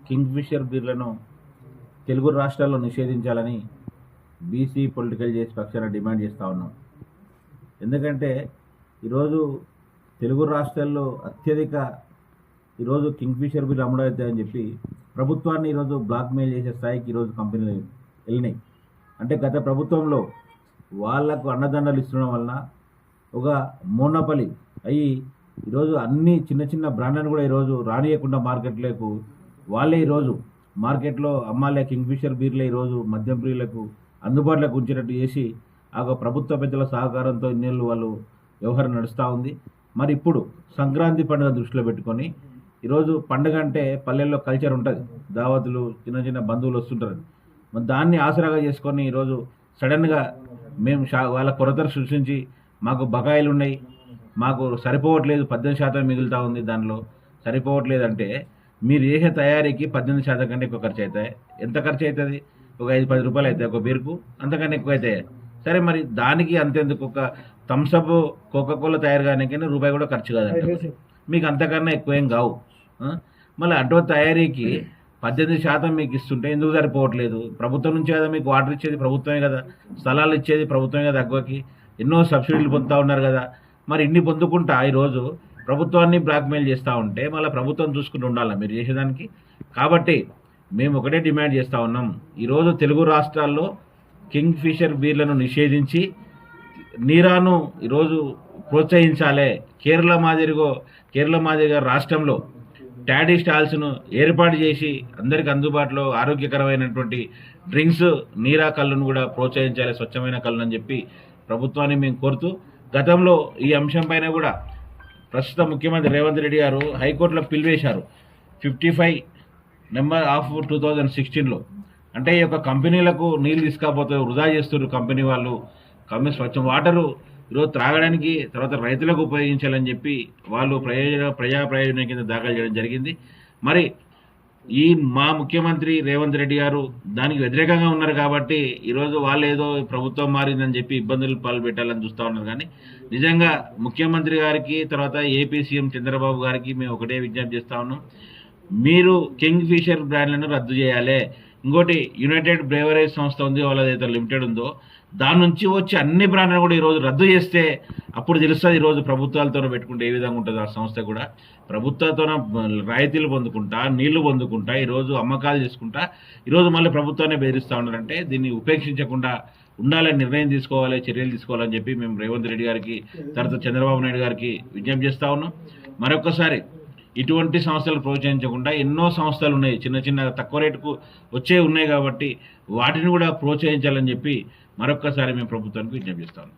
Kingfisher బీర్లను Telugu రాష్ట్రాల్లో నిషేధించాలని BC political చేసి పక్షాన డిమాండ్ చేస్తూ ఉన్నాం. ఎందుకంటే ఈరోజు తెలుగు రాష్ట్రాల్లో అత్యధిక ఈరోజు కింగ్ఫిషర్ బీర్లు అమ్ముడవుతాయని చెప్పి ప్రభుత్వాన్ని ఈరోజు బ్లాక్మెయిల్ చేసే స్థాయికి ఈరోజు కంపెనీలు వెళ్ళినాయి. అంటే గత ప్రభుత్వంలో వాళ్లకు అండదండలు ఇస్తుండడం వలన ఒక మోనోపలి అయ్యి ఈరోజు అన్ని చిన్న చిన్న బ్రాండ్లను కూడా ఈరోజు రానియకుండా మార్కెట్లకు వాళ్ళే ఈరోజు మార్కెట్లో అమ్మాలే కింగ్ఫిషర్ బీర్లే ఈరోజు మద్యం ప్రియులకు అందుబాటులోకి ఉంచేటట్టు చేసి ఆ ప్రభుత్వ పెద్దల సహకారంతో ఇన్నేళ్ళు వాళ్ళు వ్యవహారం నడుస్తూ ఉంది. మరి ఇప్పుడు సంక్రాంతి పండుగ దృష్టిలో పెట్టుకొని ఈరోజు పండుగ అంటే పల్లెల్లో కల్చర్ ఉంటుంది, దావతులు చిన్న చిన్న బంధువులు వస్తుంటారు. మరి దాన్ని ఆసరాగా చేసుకొని ఈరోజు సడన్గా మేము వాళ్ళ కొరతలు సృష్టించి మాకు బకాయిలు ఉన్నాయి, మాకు సరిపోవట్లేదు, 18% మిగులుతూ ఉంది, దానిలో సరిపోవట్లేదంటే మీరు చేసే తయారీకి 18% కంటే ఎక్కువ ఖర్చు అవుతాయి. ఎంత ఖర్చు అవుతుంది? ఒక 5-10 రూపాయలు అవుతాయి ఒక బీర్కు, అంతకన్నా ఎక్కువ అవుతాయి. సరే మరి దానికి అంతెందుకు, ఒక థమ్సప్ కోకాకోలా తయారు కానీ రూపాయి కూడా ఖర్చు కాదంటే మీకు అంతకన్నా ఎక్కువ ఏం కావు. మళ్ళీ అటువంటి తయారీకి 18% మీకు ఇస్తుంటే ఎందుకు సరిపోవట్లేదు? ప్రభుత్వం నుంచి కదా మీకు వాటర్ ఇచ్చేది, ప్రభుత్వమే కదా, స్థలాలు ఇచ్చేది ప్రభుత్వమే కదా, అగ్గోకి ఎన్నో సబ్సిడీలు పొందుతూ ఉన్నారు కదా. మరి ఇన్ని పొందుకుంటా ఈరోజు ప్రభుత్వాన్ని బ్లాక్మెయిల్ చేస్తూ ఉంటే మళ్ళీ ప్రభుత్వం చూసుకుంటూ ఉండాలి మీరు చేసేదానికి. కాబట్టి మేము ఒకటే డిమాండ్ చేస్తూ ఉన్నాం, ఈరోజు తెలుగు రాష్ట్రాల్లో కింగ్ఫిషర్ బీర్లను నిషేధించి నీరాను ఈరోజు ప్రోత్సహించాలి. కేరళ మాదిరిగా రాష్ట్రంలో టాడీ స్టాల్స్ను ఏర్పాటు చేసి అందరికి అందుబాటులో ఆరోగ్యకరమైనటువంటి డ్రింక్స్ నీరా కళ్ళను కూడా ప్రోత్సహించాలి, స్వచ్ఛమైన కళ్ళను అని చెప్పి ప్రభుత్వాన్ని మేము కోరుతూ, గతంలో ఈ అంశం పైన కూడా ప్రస్తుత ముఖ్యమంత్రి రేవంత్ రెడ్డి గారు హైకోర్టులో పిలివేశారు 55/2016లో. అంటే ఈ యొక్క కంపెనీలకు నీళ్ళు తీసుకపోతే వృధా చేస్తున్నారు కంపెనీ వాళ్ళు. స్వచ్ఛ వాటరు ఈరోజు త్రాగడానికి, తర్వాత రైతులకు ఉపయోగించాలని చెప్పి వాళ్ళు ప్రజా ప్రయోజనం కింద దాఖలు చేయడం జరిగింది. మరి ఈ మా ముఖ్యమంత్రి రేవంత్ రెడ్డి గారు దానికి వ్యతిరేకంగా ఉన్నారు కాబట్టి ఈరోజు వాళ్ళు ఏదో ప్రభుత్వం మారిందని చెప్పి ఇబ్బందులు పాల్పెట్టాలని చూస్తూ ఉన్నారు. కానీ నిజంగా ముఖ్యమంత్రి గారికి, తర్వాత ఏపీ సీఎం చంద్రబాబు గారికి మేము ఒకటే విజ్ఞప్తి చేస్తూ ఉన్నాం, మీరు కింగ్ఫిషర్ బ్రాండ్లను రద్దు చేయాలి. ఇంకోటి యునైటెడ్ బ్రేవరేజ్ సంస్థ ఉంది, వాళ్ళదైతే లిమిటెడ్ ఉందో దాని నుంచి వచ్చి అన్ని బ్రాండ్లను కూడా ఈరోజు రద్దు చేస్తే అప్పుడు తెలుస్తుంది ఈరోజు ప్రభుత్వాలతో పెట్టుకుంటే ఏ విధంగా ఉంటుంది ఆ సంస్థ కూడా. ప్రభుత్వంతో రాయితీలు పొందుకుంటా, నీళ్లు పొందుకుంటా, ఈరోజు అమ్మకాలు చేసుకుంటా ఈరోజు మళ్ళీ ప్రభుత్వాన్ని బెదిరిస్తూ ఉన్నారంటే దీన్ని ఉపేక్షించకుండా ఉండాలని నిర్ణయం తీసుకోవాలి, చర్యలు తీసుకోవాలని చెప్పి మేము రేవంత్ రెడ్డి గారికి, తర్వాత చంద్రబాబు నాయుడు గారికి విజ్ఞప్తి చేస్తూ ఉన్నాం. మరొకసారి ఇటువంటి సంస్థలు ప్రోత్సహించకుండా ఎన్నో సంస్థలు ఉన్నాయి, చిన్న చిన్న తక్కువ రేటుకు వచ్చే ఉన్నాయి కాబట్టి వాటిని కూడా ప్రోత్సహించాలని చెప్పి మరొక్కసారి మేము ప్రభుత్వానికి విజ్ఞప్తి చేస్తాము.